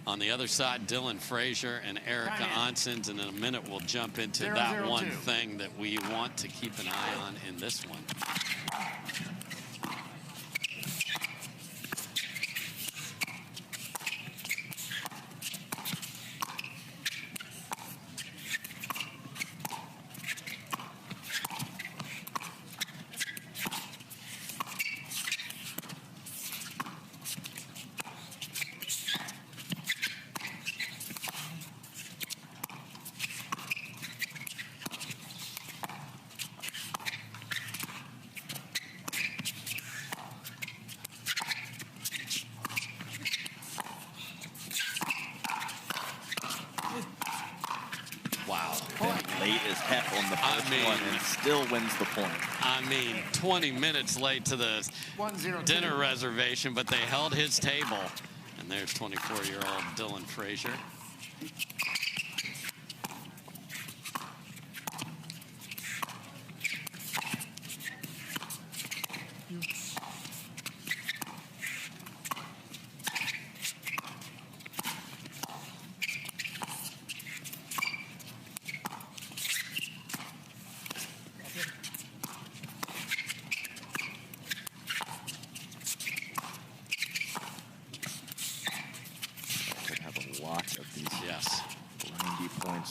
On the other side, Dylan Frazier and Erica Oncins. And in a minute, we'll jump into that one thing that we want to keep an eye on in this one. Late as heck on the first one and still wins the point. I mean, 20 minutes late to the dinner reservation, but they held his table. And there's 24-year-old Dylan Frazier.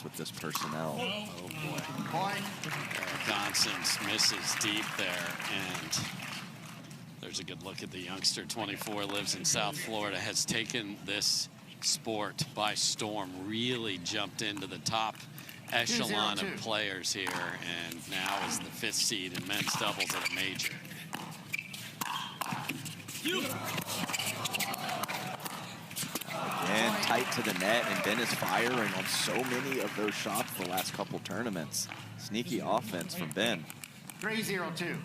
With this personnel. Oh boy. Oncins misses deep there, and there's a good look at the youngster. 24, lives in South Florida, has taken this sport by storm, really jumped into the top echelon of players here, and now is the 5th seed in men's doubles at a major. Again, tight to the net, and Ben is firing on so many of those shots the last couple tournaments. Sneaky offense from Ben. 3-0-2.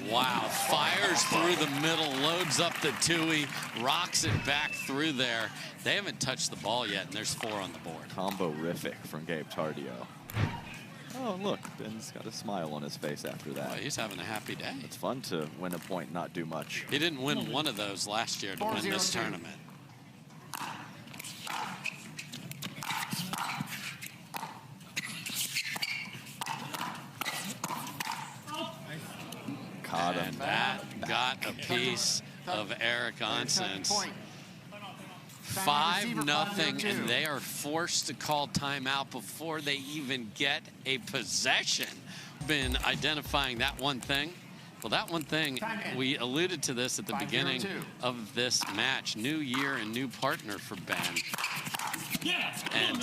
Wow, fires through the middle, loads up the Tui, rocks it back through there. They haven't touched the ball yet, and there's 4 on the board. Combo-rific from Gabe Tardio. Oh, look, Ben's got a smile on his face after that. Boy, he's having a happy day. It's fun to win a point, not do much. He didn't win one of those last year to win this tournament. Caught him. And that got a piece of Eric Oncins. 5-0, and they are forced to call timeout before they even get a possession. Been identifying that one thing. Well, that one thing, we alluded to this at the beginning of this match. New year and new partner for Ben. And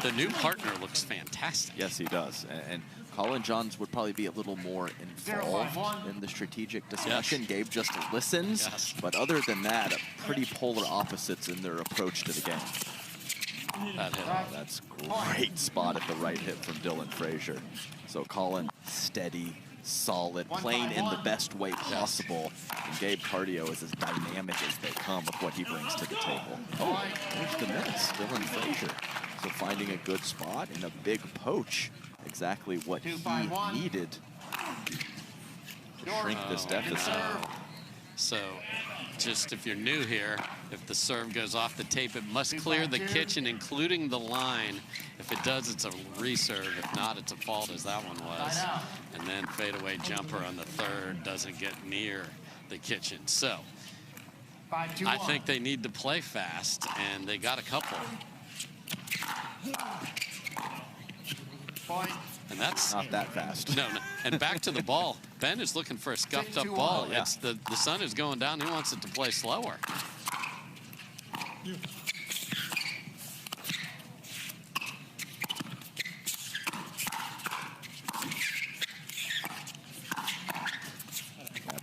the new partner looks fantastic. Yes, he does. And Colin Johns would probably be a little more involved in the strategic discussion. Yes. Gabe just listens. Yes. But other than that, pretty polar opposites in their approach to the game. That hit. That's great spot at the right hit from Dylan Frazier. So Colin, steady, solid, playing in the best way possible. And Gabe Tardio is as dynamic as they come with what he brings to the table. Oh, there's the miss, Dylan Frazier. So finding a good spot and a big poach. Exactly what he needed to shrink this deficit. So just if you're new here, if the serve goes off the tape, it must clear the kitchen, including the line. If it does, it's a reserve. If not, it's a fault, as that one was. And then fadeaway jumper on the third doesn't get near the kitchen. So I think they need to play fast, and they got a couple. And that's not that fast. No. And back to the ball. Ben is looking for a scuffed up ball. Yeah. It's the sun is going down. He wants it to play slower.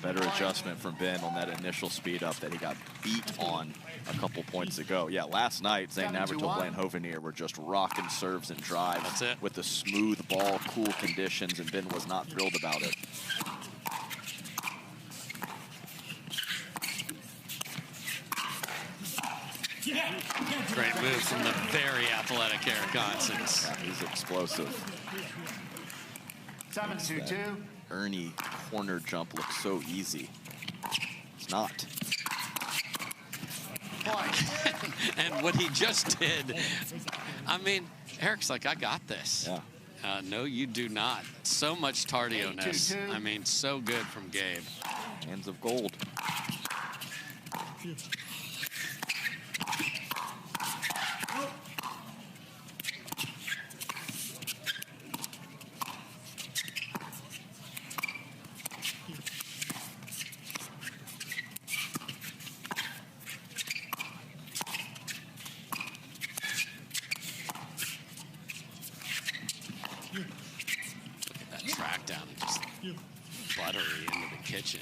Better adjustment from Ben on that initial speed up that he got beat on a couple points ago. Yeah, last night, Zane Navratil, Blaine Hovenier were just rocking serves and drives. That's it. With the smooth ball, cool conditions, and Ben was not thrilled about it. Great move from the very athletic Eric Oncins. Yeah, he's explosive. 7-2-2. Ernie corner jump looks so easy. It's not. And what he just did, I mean, Eric's like, I got this. Yeah. No, you do not. So much Tardio-ness. I mean, so good from Gabe. Hands of gold. Track down and just buttery into the kitchen.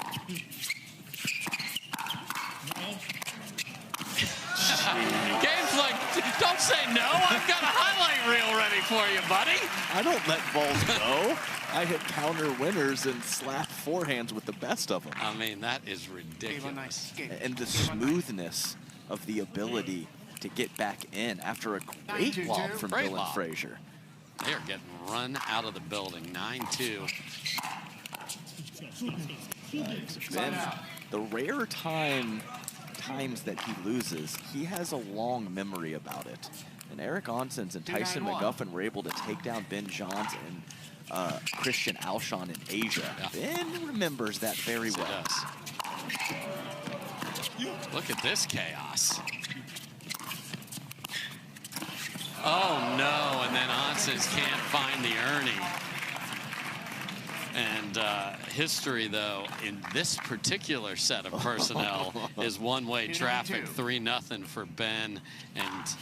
Gabe's like, don't say no. I've got a highlight reel ready for you, buddy. I don't let balls go. I hit counter winners and slap forehands with the best of them. I mean, that is ridiculous. And the smoothness of the ability to get back in after a great lob from Dylan Frazier. They are getting run out of the building. 9-2. And the rare times that he loses, he has a long memory about it. And Eric Oncins and Tyson McGuffin were able to take down Ben Johns and Christian Alshon in Asia. Yeah. Ben remembers that very well. Look at this chaos. Oh, no, and then Oncins can't find the Ernie. And history, though, in this particular set of personnel is one-way traffic, 3-0 for Ben and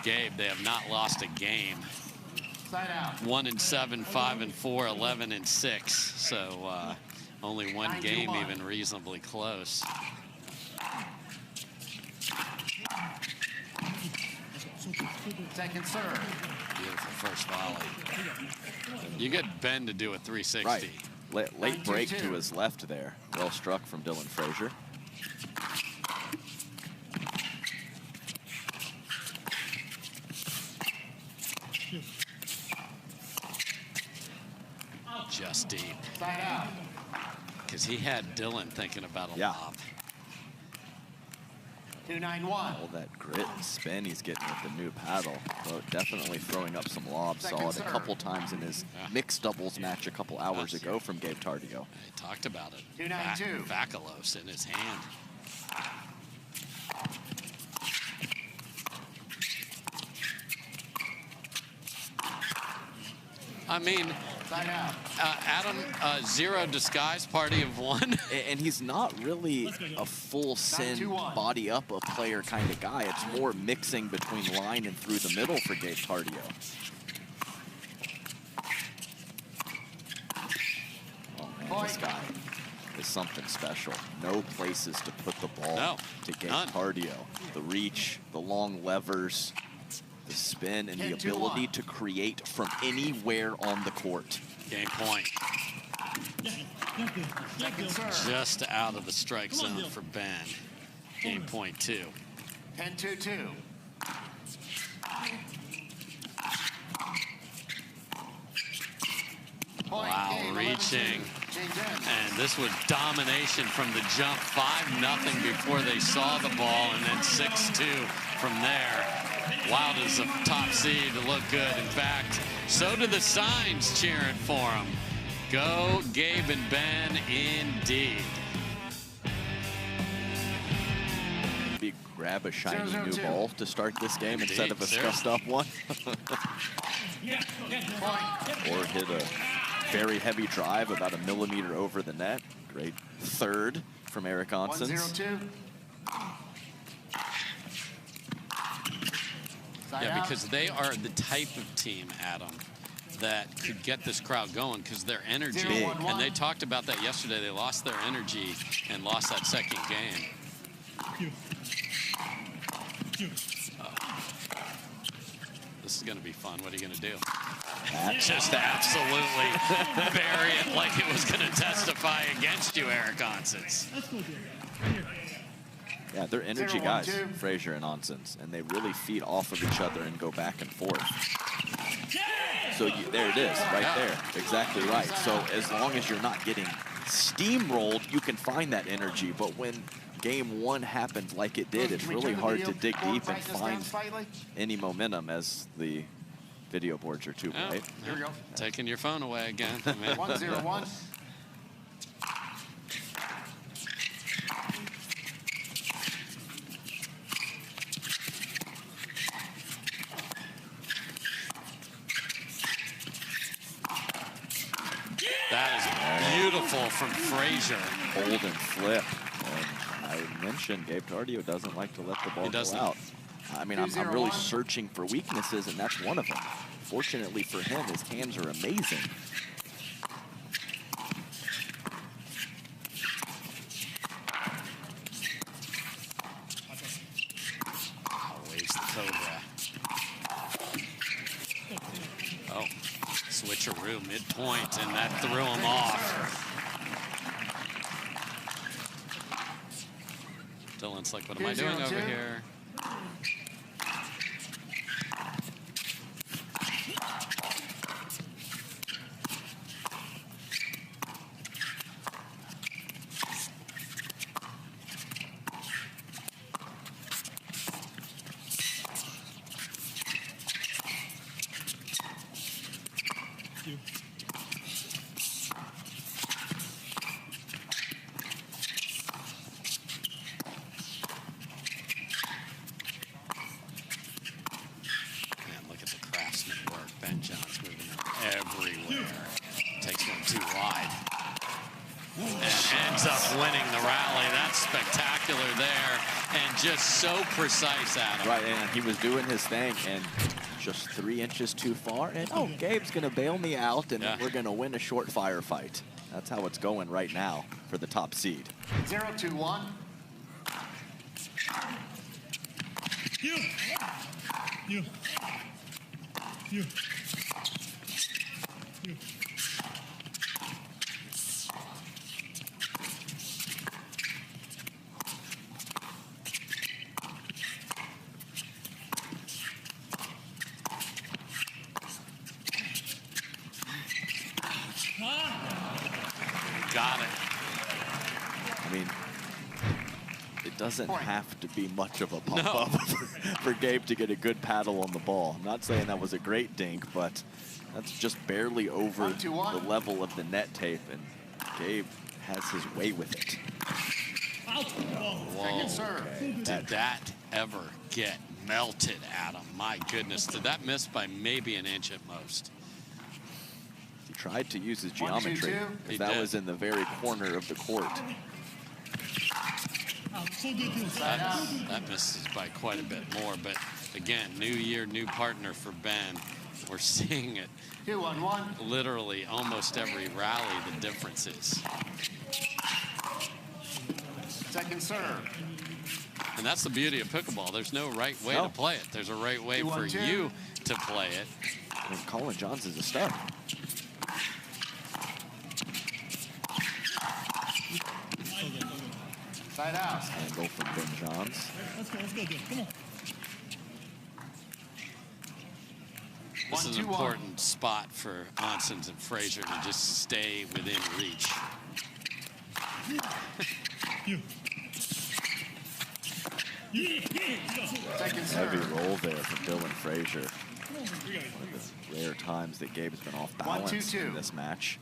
Gabe. They have not lost a game. 1-7, 5-4, 11-6. So only one game even reasonably close. Second serve. Beautiful first volley. You get Ben to do a 360. Right. Late break to his left there. Well struck from Dylan Frazier. Just deep. Because he had Dylan thinking about a lob. 2-9-1. All that grit and spin he's getting with the new paddle. So definitely throwing up some lobs. Saw it a couple times in his mixed doubles match a couple hours ago from Gabe Tardio. He talked about it. 2-9-2. Vacalos in his hand. I mean, Adam, zero disguise party of one. And he's not really a full send body up a player kind of guy. It's more mixing between line and through the middle for Gabe Tardio. Oh man, this guy is something special. No places to put the ball to Gabe Tardio. The reach, the long levers, the spin, and the ability to create from anywhere on the court. Game point. Just out of the strike zone for Ben. Game point 2. 10-2-2. Wow, reaching. And this was domination from the jump. 5-0 before they saw the ball, and then 6-2 from there. Wild is a top seed to look good. In fact, so do the signs cheering for him. Go Gabe and Ben indeed. Maybe grab a shiny new ball to start this game instead of a scuffed up one. Or hit a very heavy drive about a millimeter over the net. Great third from Eric Oncins. 1-0-2. Yeah, because they are the type of team, Adam, that could get this crowd going because their energy, and they talked about that yesterday, they lost their energy and lost that second game. This is going to be fun. What are you going to do? Just absolutely bury it like it was going to testify against you, Eric Oncins. Yeah, they're energy 0-1-2. guys, Frazier and Oncins, and they really feed off of each other and go back and forth. So there it is, right there. Exactly right. So as long as you're not getting steamrolled, you can find that energy. But when game one happens like it did, it's really hard to dig deep and find any momentum, as the video boards are too bright. Here we go. Taking your phone away again. 1-0-1. That is beautiful from Frazier. Hold and flip. And I mentioned Gabe Tardio doesn't like to let the ball go out. I mean, I'm really searching for weaknesses, and that's one of them. Fortunately for him, his hands are amazing. Always the Cobra. Oh, switcheroo midpoint, and that threw him off. Dylan's like, what am I doing over here? Just so precise, Adam. Right, and he was doing his thing, and just 3 inches too far, and oh, Gabe's going to bail me out, and we're going to win a short firefight. That's how it's going right now for the top seed. 0-2-1. You. Got it. I mean, it doesn't have to be much of a pop-up for Gabe to get a good paddle on the ball. I'm not saying that was a great dink, but that's just barely over the level of the net tape, and Gabe has his way with it. Whoa. Did that ever get melted, Adam? My goodness. Did that miss by maybe an inch at most? He tried to use his geometry, 1-2-2. because that was in the very corner of the court. That misses by quite a bit more, but again, new year, new partner for Ben. We're seeing it 2-1-1. literally almost every rally, the difference is. Second serve. And that's the beauty of pickleball. There's no right way to play it. There's a right way for you to play it. And Colin Johns is a star. Side out. Angle from Ben Johns. Let's go, Dylan. Come on. This is an important spot for Oncins and Frazier to just stay within reach. Heavy roll there from Dylan Frazier. One of the rare times that Gabe's been off balance in this match.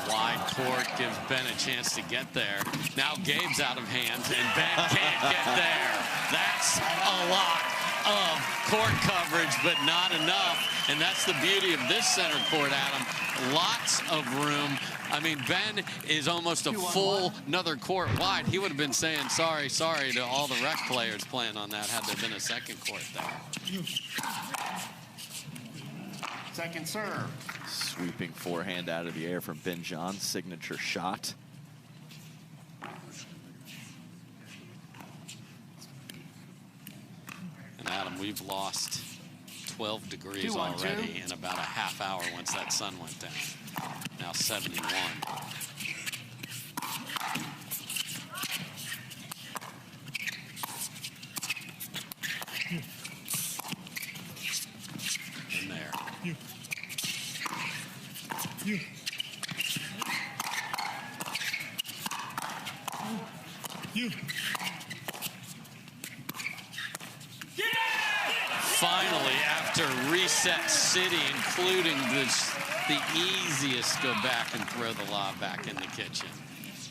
Wide court gives Ben a chance to get there. Now Gabe's out of hand, and Ben can't get there. That's a lot of court coverage, but not enough. And that's the beauty of this center court, Adam. Lots of room. I mean, Ben is almost a full another court wide. He would have been saying sorry to all the rec players playing on that had there been a second court there. Second serve. Sweeping forehand out of the air from Ben Johns' signature shot. And Adam, we've lost 12 degrees already in about a half hour once that sun went down. Now 71. In there. You. Finally, after reset city, including the easiest, go back and throw the lob back in the kitchen.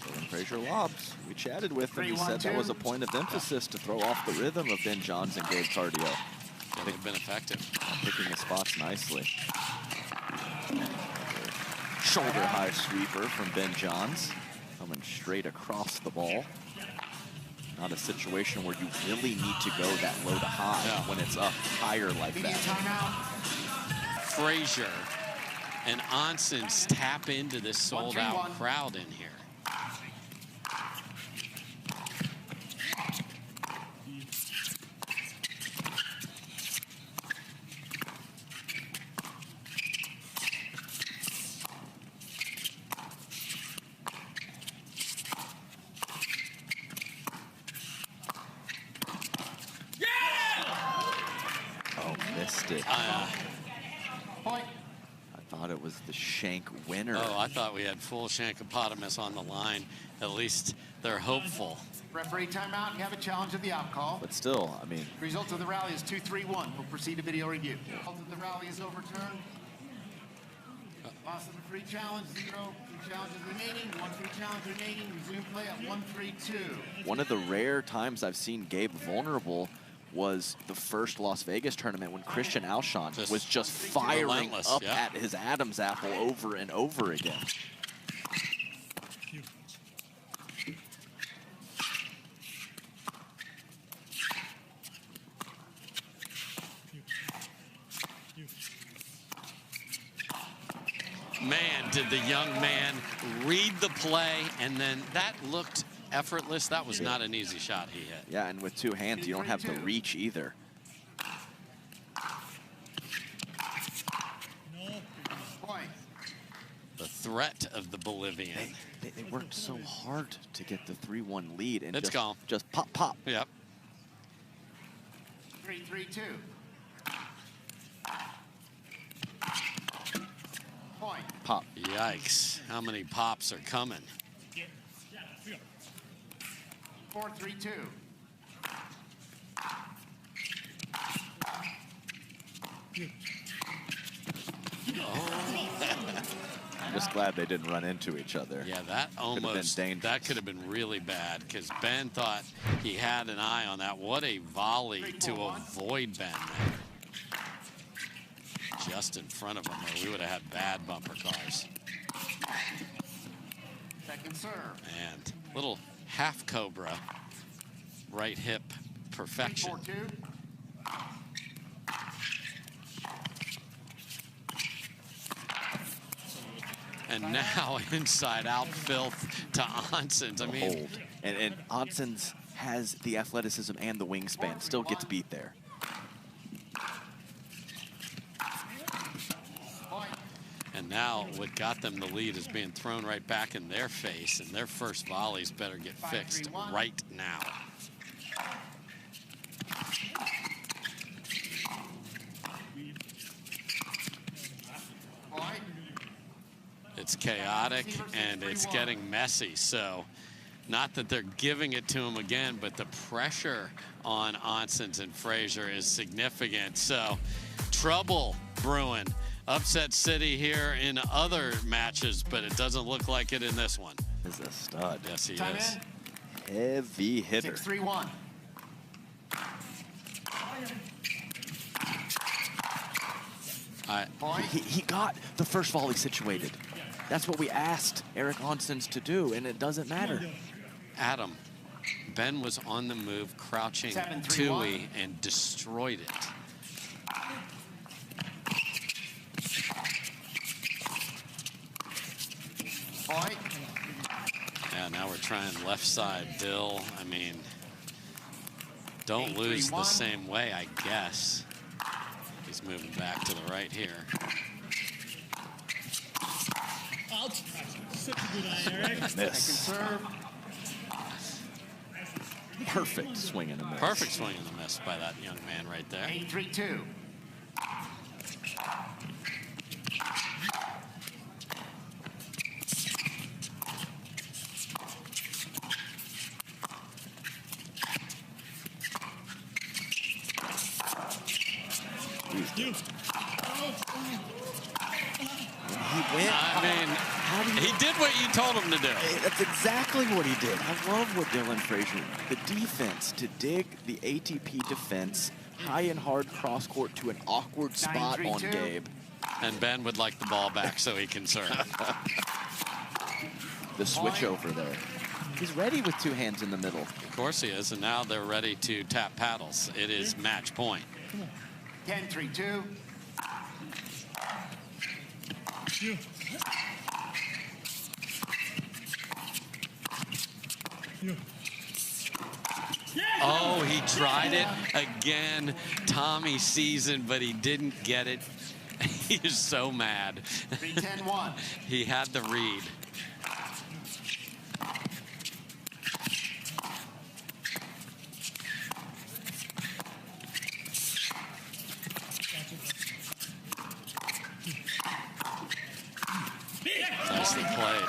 Dylan Frazier lobs. We chatted with him. He 3-1-2. said that was a point of emphasis to throw off the rhythm of Ben Johns and Gabe Tardio. Yeah, they've been effective. Picking his spots nicely. Shoulder high sweeper from Ben Johns. Coming straight across the ball. Not a situation where you really need to go that low to high when it's up higher like Media that. timeout. Frazier and Oncins tap into this sold-out 1-3-1. crowd in here. Missed it. Point. I thought it was the shank winner. Oh, I thought we had full Shankopotamus on the line. At least they're hopeful. Referee timeout. You have a challenge of the out call. But still, I mean, The result of the rally is 2-3-1. We'll proceed to video review. The result of the rally is overturned. Loss of the free challenge, 0. Free challenges remaining. 1 free challenge remaining. Resume play at 1-3-2. one of the rare times I've seen Gabe vulnerable was the first Las Vegas tournament when Christian Alshon was just firing relentless, up yeah. at his Adam's apple over and over again. Man, did the young man read the play, and then that looked effortless. That was not an easy shot he hit. Yeah, and with two hands, you don't have the reach either. Point. The threat of the Bolivian. They worked so hard to get the 3-1 lead, and It's gone. just pop, pop. Yep. 3-3-2. Point. Pop. Yikes. How many pops are coming? 4-3-2. I'm just glad they didn't run into each other. Yeah, that almost, dangerous. that could have been really bad because Ben thought he had an eye on that. What a volley to avoid Ben there. Just in front of him, or we would have had bad bumper cars. Second serve. And little half cobra, right hip perfection. 3-4-2. And now inside out filth to Oncins. I mean, Hold. And Oncins has the athleticism and the wingspan, still gets beat there. and now what got them the lead is being thrown right back in their face, and their first volleys better get fixed right now. It's chaotic and it's getting messy, so not that they're giving it to him again, but the pressure on Oncins and Frazier is significant. So trouble brewing. Upset City here in other matches, but it doesn't look like it in this one. Is a stud. Yes, he Time is. in. Heavy hitter. 6-3-1. He got the first volley situated. That's what we asked Eric Oncins to do, and it doesn't matter. Adam, Ben was on the move, crouching 7-3-1. Tui, and destroyed it. Point. Yeah, now we're trying left side Dill. I mean, don't lose the 8-3-1. same way, I guess. He's moving back to the right here. Out. Such a good eye, Eric. Second Miss. serve. Perfect swing and a miss. Perfect swing and a miss by that young man right there. 8-3-2. You. He went. I mean, he did what you told him to do. Hey, that's exactly what he did. I love what Dylan Frazier, the defense, to dig the ATP defense high and hard cross court to an awkward spot on 9-3-2. Gabe. And Ben would like the ball back so he can serve. The switch over there. He's ready with two hands in the middle. Of course he is, and now they're ready to tap paddles. It is match point. 10-3-2. You. You. Oh, he tried it again. Tommy season, but he didn't get it. He is so mad. 3-10-1. He had the read. Nicely played.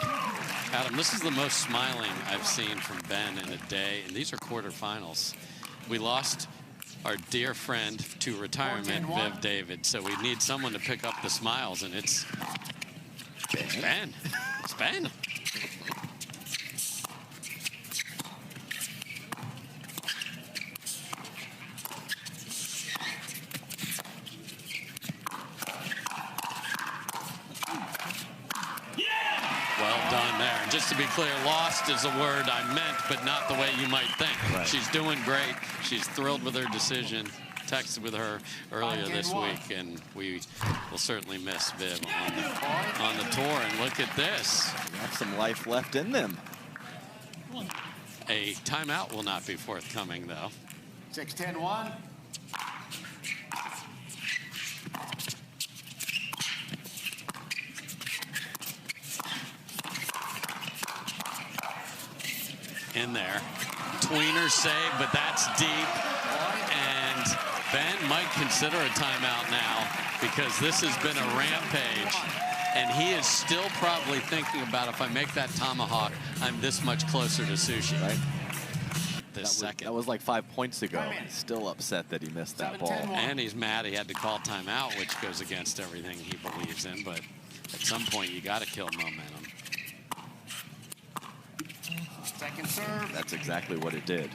Adam, this is the most smiling I've seen from Ben in a day, and these are quarterfinals. We lost our dear friend to retirement, 14-1. Viv David, so we need someone to pick up the smiles, and it's Ben. It's Ben. Well done there. And just to be clear, lost is a word I meant, but not the way you might think. Right. She's doing great. She's thrilled with her decision. Texted with her earlier this week, and we will certainly miss Viv on the tour. And look at this. They have some life left in them. A timeout will not be forthcoming, though. 6-10-1. In there. Tweener save, but that's deep. And Ben might consider a timeout now because this has been a rampage. And he is still probably thinking about, if I make that tomahawk, I'm this much closer to sushi. Right? Second. That was like 5 points ago. He's still upset that he missed that ball. 7-10-1. And he's mad he had to call timeout, which goes against everything he believes in. But at some point, you got to kill momentum. Second serve. That's exactly what it did.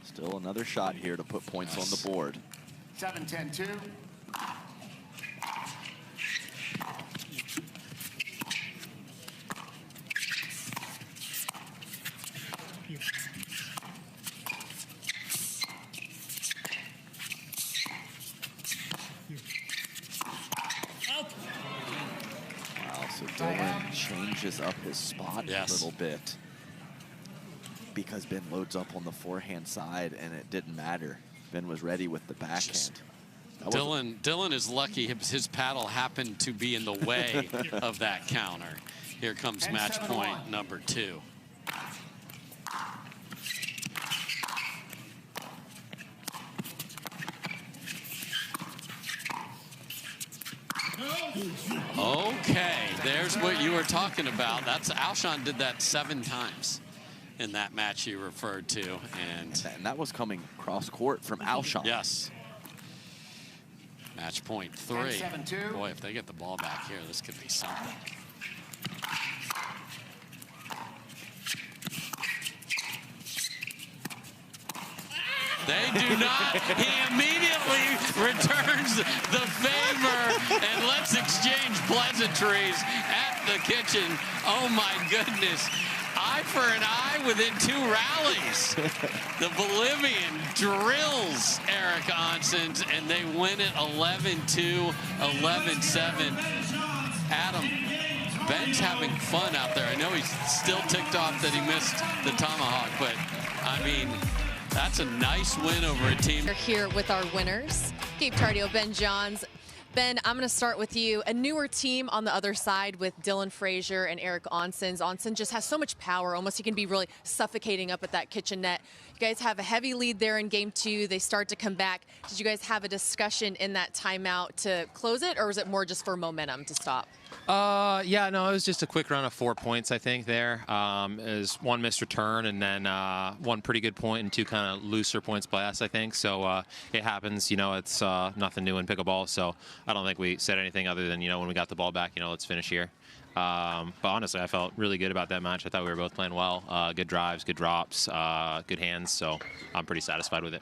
Still another shot here to put points on the board. 7-10-2. Out. Wow, so Dylan changes up his spot Yes. a little bit because Ben loads up on the forehand side, and it didn't matter. Ben was ready with the backhand. That was- Dylan is lucky his paddle happened to be in the way of that counter. Here comes match point number 2. Okay, there's what you were talking about. That's Alshon did that 7 times in that match you referred to, and that was coming cross court from Alshon. yes. Match point 3. 10-7-2. Boy, if they get the ball back here, this could be something. They do not. He immediately returns the favor, and let's exchange pleasantries at the kitchen. Oh my goodness. Eye for an eye within 2 rallies. The Bolivian drills Eric Oncins, and they win it 11-2, 11-7. Adam, Ben's having fun out there. I know he's still ticked off that he missed the tomahawk, but I mean, that's a nice win over a team. We're here with our winners, Gabe Tardio, Ben Johns. Ben, I'm going to start with you. A newer team on the other side with Dylan Frazier and Eric Oncins. Oncins just has so much power. Almost he can be really suffocating up at that kitchen net. You guys have a heavy lead there in game 2. They start to come back. Did you guys have a discussion in that timeout to close it, or was it more just for momentum to stop? Yeah, no, it was just a quick run of 4 points, I think, there. It was one missed return and then one pretty good point and 2 kind of looser points by us, I think. So it happens. You know, it's nothing new in pickleball. So I don't think we said anything other than, you know, when we got the ball back, you know, let's finish here. But honestly, I felt really good about that match. I thought we were both playing well. Good drives, good drops, good hands. So I'm pretty satisfied with it.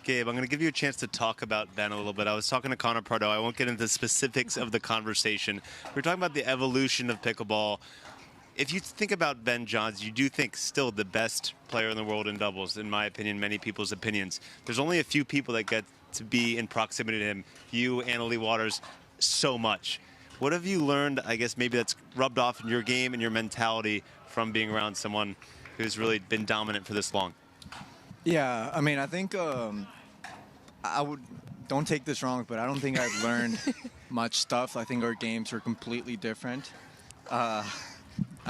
Gabe, I'm going to give you a chance to talk about Ben a little bit. I was talking to Connor Pardo. I won't get into the specifics of the conversation. We're talking about the evolution of pickleball. If you think about Ben Johns, you do think still the best player in the world in doubles, in my opinion, many people's opinions. There's only a few people that get to be in proximity to him. You, Annalie Waters, so much. What have you learned, I guess, maybe that's rubbed off in your game and your mentality from being around someone who's really been dominant for this long? Yeah, I mean, I think don't take this wrong, but I don't think I've learned much stuff. I think our games are completely different. I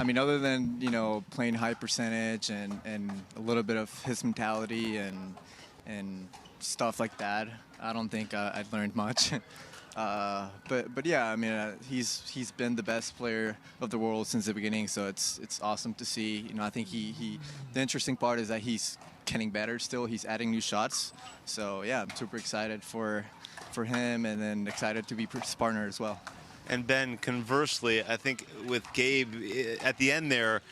mean, other than, you know, playing high percentage and a little bit of his mentality and stuff like that, I don't think I've learned much. But yeah, I mean, he's been the best player of the world since the beginning, so it's awesome to see. You know, I think the interesting part is that he's getting better still. He's adding new shots. So yeah, I'm super excited for him, and then excited to be his partner as well. And Ben, conversely, I think with Gabe at the end there,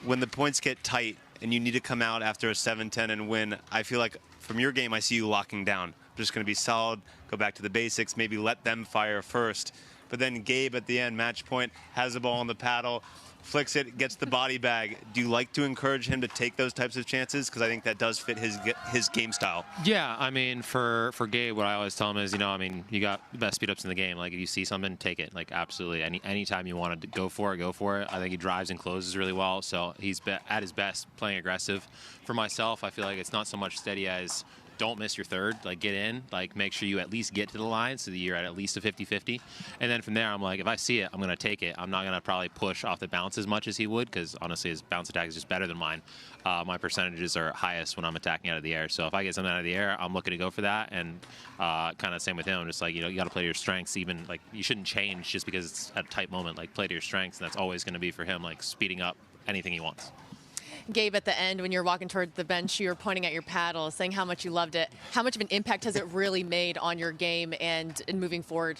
when the points get tight and you need to come out after a 7-10 and win, I feel like from your game I see you locking down. Just going to be solid, go back to the basics, maybe let them fire first. But then Gabe at the end, match point, has the ball on the paddle, flicks it, gets the body bag. Do you like to encourage him to take those types of chances? Because I think that does fit his game style. Yeah, I mean, for Gabe, what I always tell him is, you know, I mean, you got the best speed ups in the game. Like, if you see something, take it. Like, absolutely. Anytime you want to go for it, go for it. I think he drives and closes really well. So he's at his best playing aggressive. For myself, I feel like it's not so much steady as don't miss your third, like get in, like make sure you at least get to the line so that you're at least a 50-50. And then from there, I'm like, if I see it, I'm going to take it. I'm not going to probably push off the bounce as much as he would, because honestly, his bounce attack is just better than mine. My percentages are highest when I'm attacking out of the air. So if I get something out of the air, I'm looking to go for that. And kind of same with him. Just like, you know, you got to play to your strengths. Even like you shouldn't change just because it's at a tight moment. Like play to your strengths, and that's always going to be for him, like speeding up anything he wants. Gabe, at the end, when you're walking toward the bench, you were pointing at your paddle, saying how much you loved it. How much of an impact has it really made on your game and in moving forward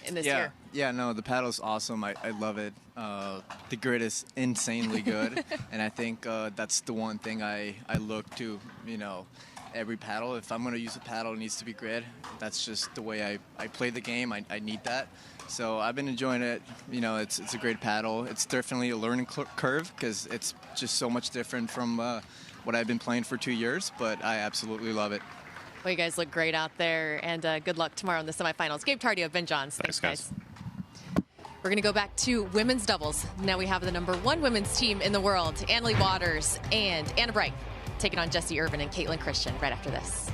in this year? Yeah, no, the paddle's awesome. I love it. The grid is insanely good, and I think that's the one thing I look to, you know, every paddle. If I'm going to use a paddle, it needs to be grid. That's just the way I play the game. I need that. So I've been enjoying it. You know, it's a great paddle. It's definitely a learning curve because it's just so much different from what I've been playing for 2 years, but I absolutely love it. Well, you guys look great out there, and good luck tomorrow in the semifinals. Gabe Tardio, Ben Johns. Thanks, guys. We're going to go back to women's doubles. Now we have the #1 women's team in the world, Annalie Waters and Anna Bright, taking on Jessie Irvin and Caitlin Christian right after this.